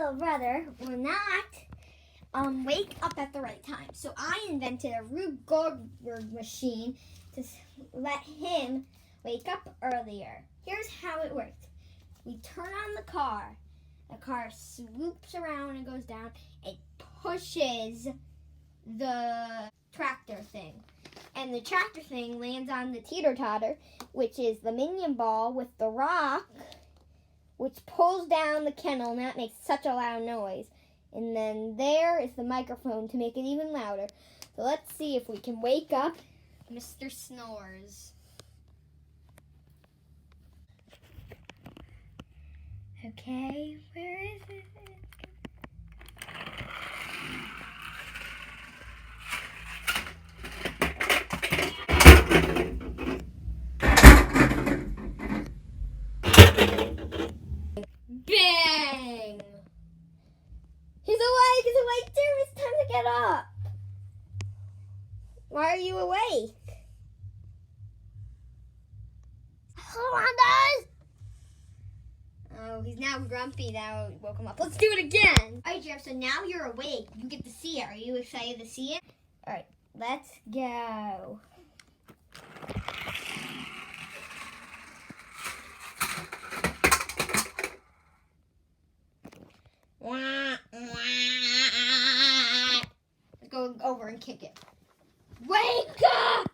little brother will not wake up at the right time. So I invented a Rube Goldberg machine to let him wake up earlier. Here's how it works. We turn on the car. The car swoops around and goes down. It pushes the tractor thing. And the tractor thing lands on the teeter-totter, which is the minion ball with the rock, which pulls down the kennel, and that makes such a loud noise. And then there is the microphone to make it even louder. So let's see if we can wake up Mr. Snores. Okay, where is it? Bang! He's awake too. It's time to get up. Why are you awake? Hold on, guys. Oh, he's now grumpy. Now we woke him up. Let's do it again. All right, Jeff. So now you're awake. You get to see it. Are you excited to see it? All right, let's go. Let's go over and kick it. Wake up!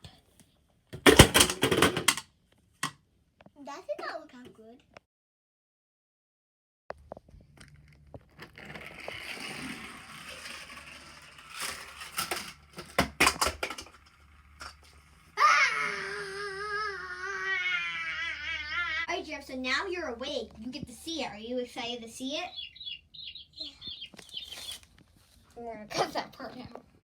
That did not look out good. All right, Jeff. So now you're awake. You get to see it. Are you excited to see it? Yeah. I'm gonna cut that part out.